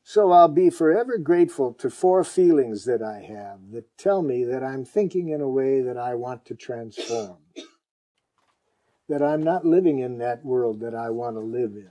So I'll be forever grateful to 4 feelings that I have that tell me that I'm thinking in a way that I want to transform, that I'm not living in that world that I want to live in.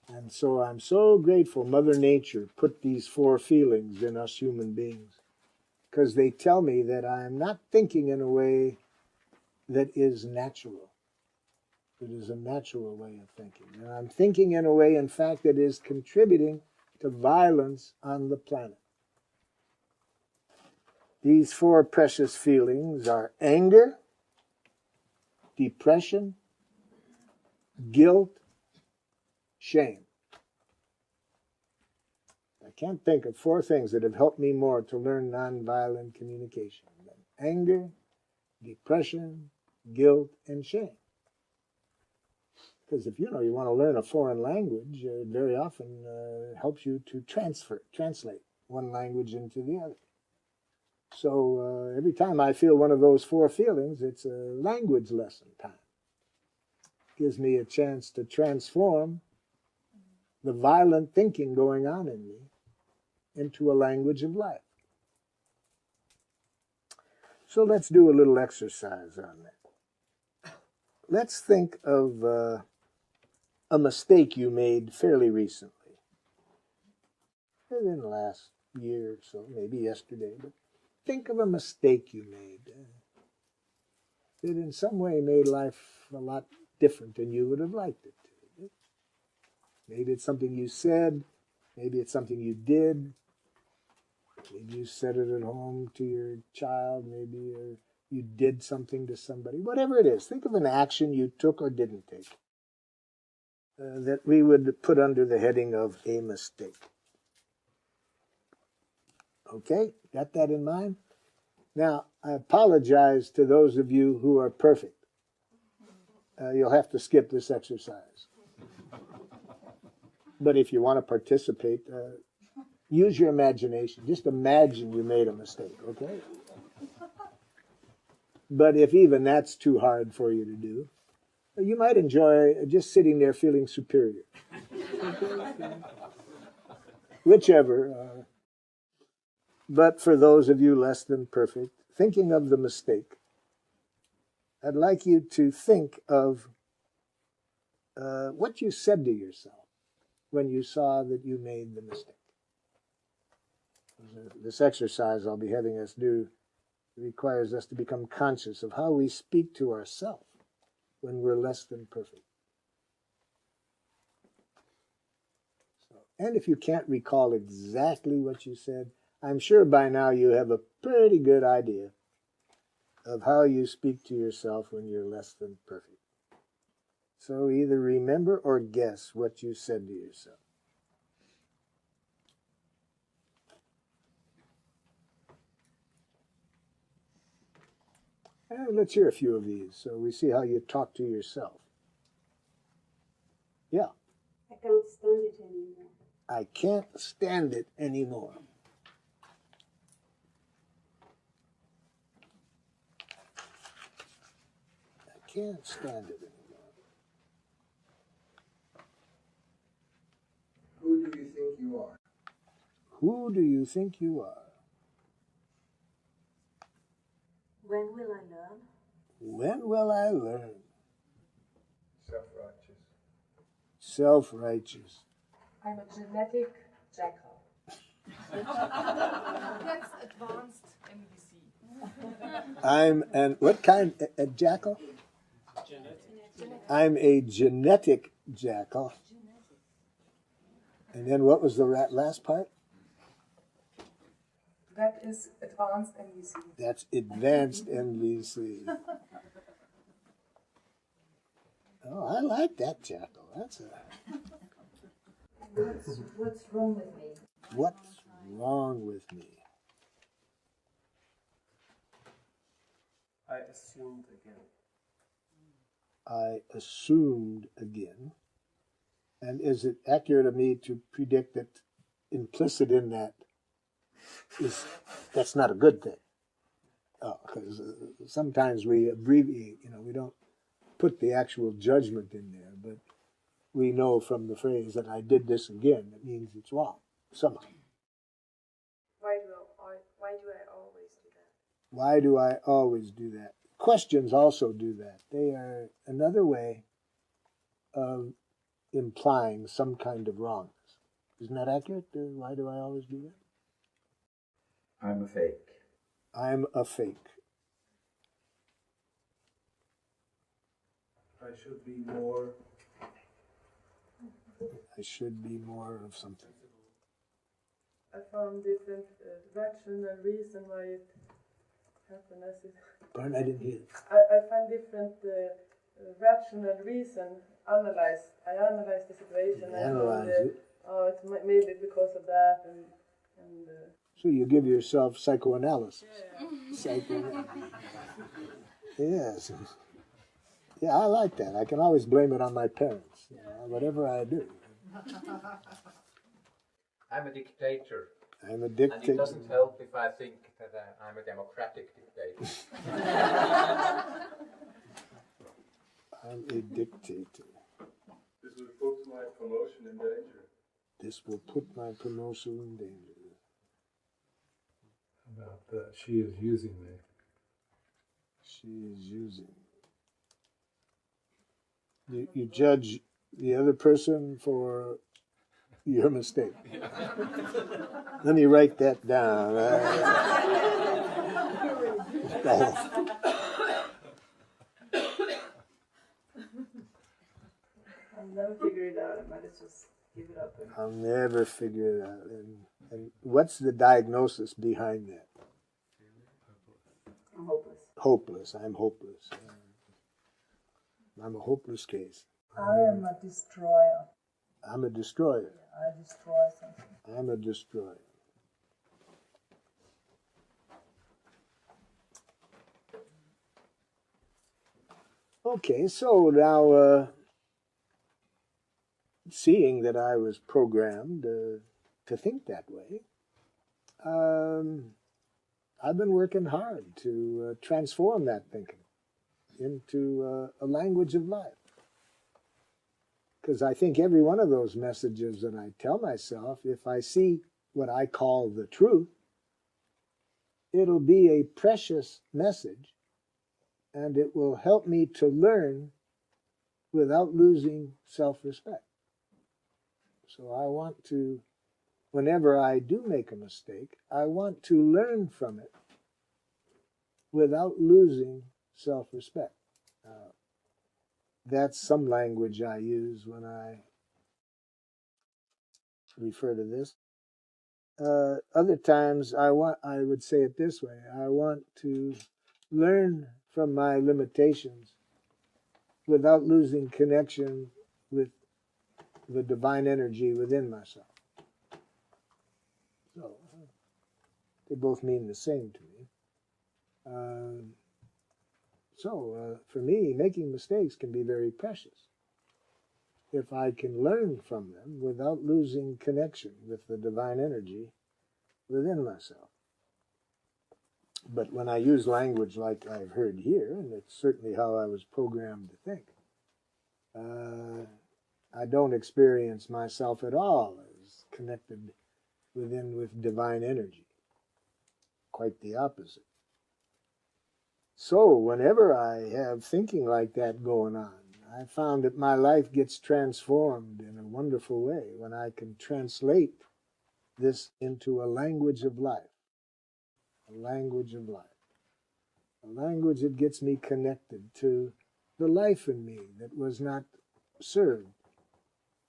And so I'm so grateful Mother Nature put these 4 feelings in us human beings, because they tell me that I'm not thinking in a way that is natural. It is a natural way of thinking. And I'm thinking in a way, in fact, that is contributing to violence on the planet. These 4 precious feelings are anger, depression, guilt, shame. I can't think of 4 things that have helped me more to learn nonviolent communication than anger, depression, guilt, and shame. Because if you want to learn a foreign language, it very often helps you to translate one language into the other. So every time I feel one of those 4 feelings, it's a language lesson time. It gives me a chance to transform the violent thinking going on in me into a language of life. So let's do a little exercise on that. Let's think of a mistake you made fairly recently. Within the last year or so, maybe yesterday, but think of a mistake you made that in some way made life a lot different than you would have liked it to. Maybe it's something you said, maybe it's something you did, maybe you said it at home to your child, maybe you did something to somebody. Whatever it is, think of an action you took or didn't take that we would put under the heading of a mistake. Okay, got that in mind? Now, I apologize to those of you who are perfect. You'll have to skip this exercise. But if you want to participate, use your imagination. Just imagine you made a mistake, okay? But if even that's too hard for you to do, you might enjoy just sitting there feeling superior. Whichever. But for those of you less than perfect, thinking of the mistake, I'd like you to think of what you said to yourself when you saw that you made the mistake. This exercise I'll be having us do requires us to become conscious of how we speak to ourselves when we're less than perfect. And if you can't recall exactly what you said, I'm sure by now you have a pretty good idea of how you speak to yourself when you're less than perfect. So either remember or guess what you said to yourself. And let's hear a few of these so we see how you talk to yourself. Yeah. I can't stand it anymore. I can't stand it anymore. I can't stand it anymore. Who do you think you are? Who do you think you are? When will I learn? When will I learn? Self-righteous. Self-righteous. I'm a genetic jackal. That's advanced MVC. I'm an, what kind? A jackal? Genetic. I'm a genetic jackal. And then what was the last part? That is advanced MVC. That's advanced MVC. Oh, I like that jackal. That's a... What's wrong with me? What's wrong with me? I assumed again. I assumed again. And is it accurate of me to predict that implicit in that is that's not a good thing? Because sometimes we abbreviate, we don't put the actual judgment in there. But we know from the phrase that I did this again, it means it's wrong, somehow. Why do I always do that? Why do I always do that? Questions also do that. They are another way of implying some kind of wrongness. Isn't that accurate? Why do I always do that? I'm a fake. I'm a fake. I should be more. I should be more of something. I found different rational reason why it happened as it. Pardon, I didn't hear. I find different rational reason. I analyze the situation. You analyze it. Oh, it's maybe because of that, and So you give yourself psychoanalysis. yeah. Yes. Yeah, I like that. I can always blame it on my parents. Whatever I do. I'm a dictator. I'm a And dictator. it doesn't help if I think that I'm a democratic dictator. I'm a dictator. This will put my promotion in danger. This will put my promotion in danger. About she is using me. She is using. You judge the other person for your mistake. Let me write that down. I'll never figure it out. I might as just give it up. I'll never figure it out. And what's the diagnosis behind that? I'm hopeless. Hopeless. I'm hopeless. I'm a hopeless case. I am a destroyer. I'm a destroyer. I destroy something. I'm a destroyer. Okay, so now seeing that I was programmed to think that way, I've been working hard to transform that thinking into a language of life. Because I think every one of those messages that I tell myself, if I see what I call the truth, it'll be a precious message, and it will help me to learn without losing self-respect. So I want to, whenever I do make a mistake, I want to learn from it without losing self-respect. That's some language I use when I refer to this. Other times I would say it this way: I want to learn from my limitations without losing connection with the divine energy within myself. So they both mean the same to me. So for me, making mistakes can be very precious if I can learn from them without losing connection with the divine energy within myself. But when I use language like I've heard here, and it's certainly how I was programmed to think, I don't experience myself at all as connected with divine energy. Quite the opposite. So whenever I have thinking like that going on, I found that my life gets transformed in a wonderful way when I can translate this into a language of life. A language of life. A language that gets me connected to the life in me that was not served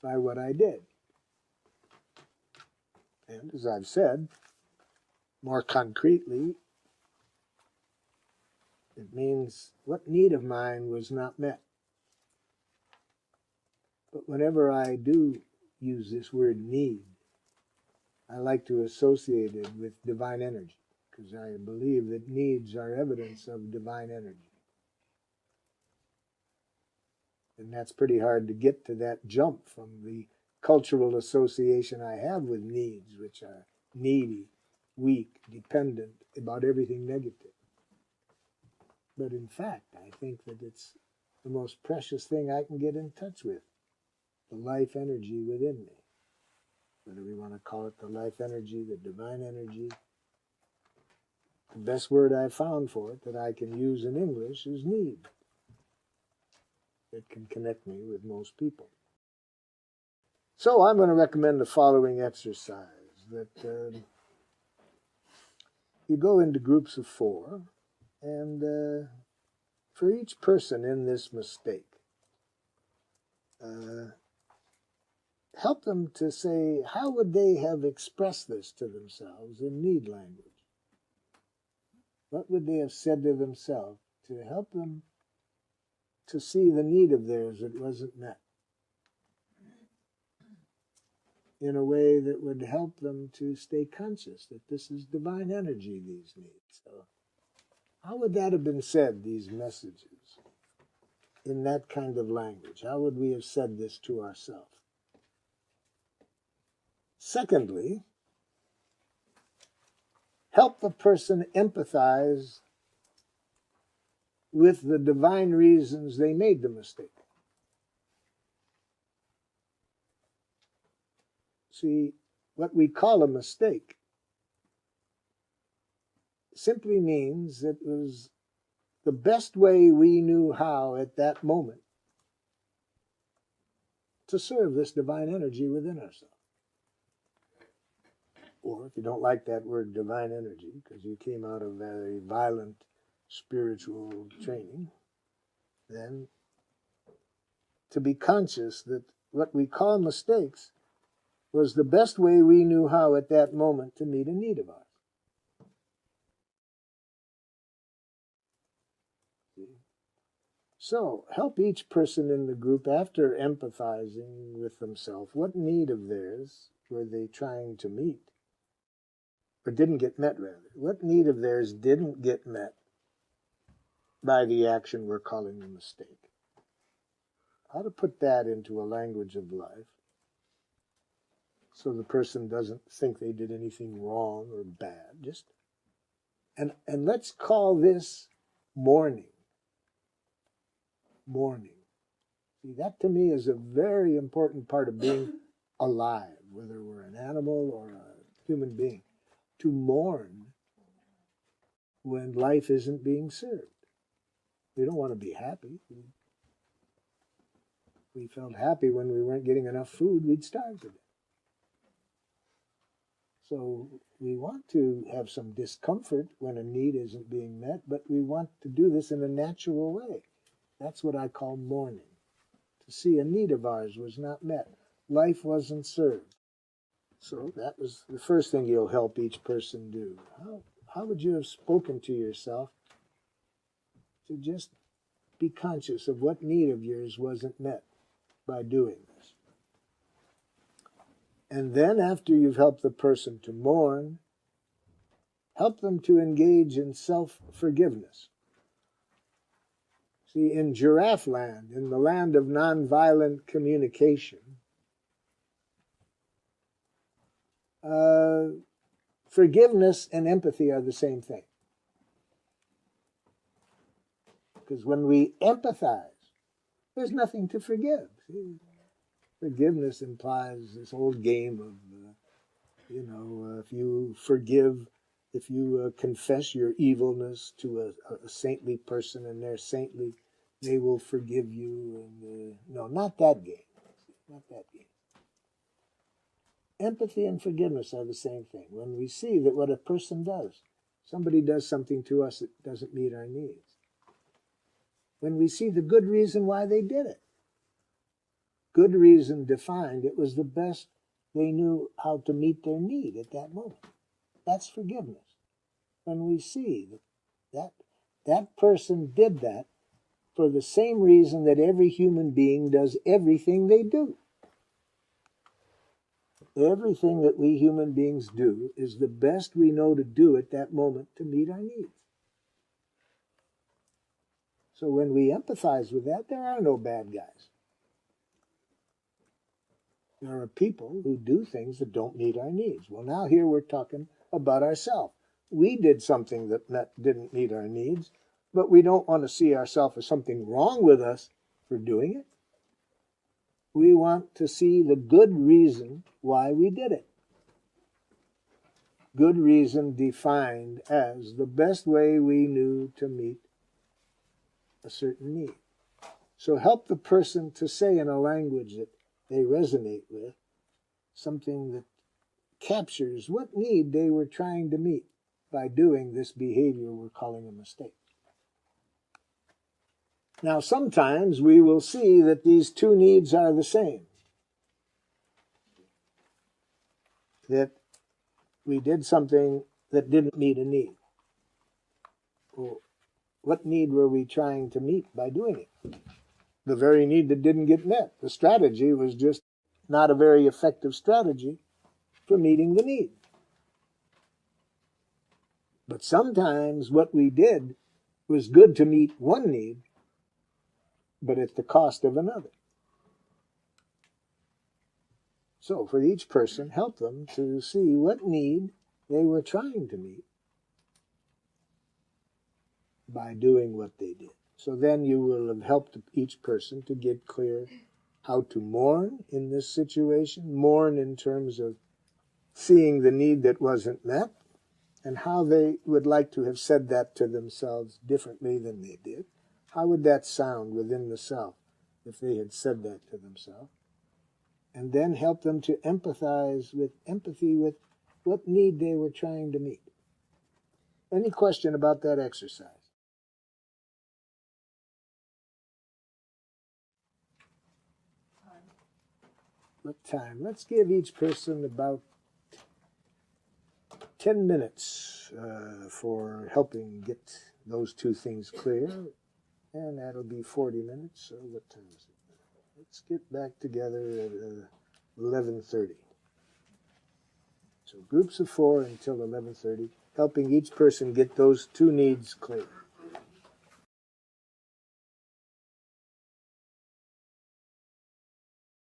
by what I did. And as I've said, more concretely, it means what need of mine was not met. But whenever I do use this word need, I like to associate it with divine energy, because I believe that needs are evidence of divine energy. And that's pretty hard to get to that jump from the cultural association I have with needs, which are needy, weak, dependent, about everything negative. But in fact, I think that it's the most precious thing I can get in touch with. The life energy within me. Whether we want to call it the life energy, the divine energy. The best word I've found for it that I can use in English is need. It can connect me with most people. So I'm going to recommend the following exercise, that you go into groups of 4, and for each person in this mistake, help them to say, how would they have expressed this to themselves in need language? What would they have said to themselves to help them to see the need of theirs that wasn't met in a way that would help them to stay conscious that this is divine energy, these needs? So how would that have been said, these messages, in that kind of language? How would we have said this to ourselves? Secondly, help the person empathize with the divine reasons they made the mistake. See, what we call a mistake simply means that it was the best way we knew how at that moment to serve this divine energy within ourselves. Or if you don't like that word divine energy, because you came out of very violent spiritual training, then to be conscious that what we call mistakes was the best way we knew how at that moment to meet a need of ours. So, help each person in the group, after empathizing with themselves, what need of theirs were they trying to meet? Or didn't get met, rather. What need of theirs didn't get met by the action we're calling a mistake? How to put that into a language of life so the person doesn't think they did anything wrong or bad. Just and let's call this mourning. Mourning. See, that to me is a very important part of being alive, whether we're an animal or a human being. To mourn when life isn't being served. We don't want to be happy. We felt happy when we weren't getting enough food, we'd starve to death. So we want to have some discomfort when a need isn't being met, but we want to do this in a natural way. That's what I call mourning. To see a need of ours was not met. Life wasn't served. So that was the first thing you'll help each person do. How would you have spoken to yourself to just be conscious of what need of yours wasn't met by doing this? And then after you've helped the person to mourn, help them to engage in self-forgiveness. See, in giraffe land, in the land of nonviolent communication, forgiveness and empathy are the same thing. Because when we empathize, there's nothing to forgive. See? Forgiveness implies this old game of, if you forgive, if you confess your evilness to a saintly person and they're saintly, they will forgive you. And no, not that game. Not that game. Empathy and forgiveness are the same thing. When we see that what a person does, somebody does something to us that doesn't meet our needs. When we see the good reason why they did it. Good reason defined, it was the best they knew how to meet their need at that moment. That's forgiveness. When we see that person did that for the same reason that every human being does everything they do. Everything that we human beings do is the best we know to do at that moment to meet our needs. So when we empathize with that, there are no bad guys. There are people who do things that don't meet our needs. Well, now here we're talking about ourselves. We did something that didn't meet our needs, but we don't want to see ourselves as something wrong with us for doing it. We want to see the good reason why we did it. Good reason defined as the best way we knew to meet a certain need. So help the person to say in a language that they resonate with something that captures what need they were trying to meet by doing this behavior we're calling a mistake. Now, sometimes we will see that these two needs are the same. That we did something that didn't meet a need. Well, what need were we trying to meet by doing it? The very need that didn't get met. The strategy was just not a very effective strategy for meeting the need. But sometimes what we did was good to meet one need, but at the cost of another. So for each person, help them to see what need they were trying to meet by doing what they did. So then you will have helped each person to get clear how to mourn in this situation, mourn in terms of seeing the need that wasn't met, and how they would like to have said that to themselves differently than they did. How would that sound within the self if they had said that to themselves? And then help them to empathize with empathy with what need they were trying to meet. Any question about that exercise? What time? Let's give each person about 10 minutes for helping get those two things clear. And that'll be 40 minutes. So what time is it? Let's get back together at 11:30. So groups of 4 until 11:30, helping each person get those two needs clear.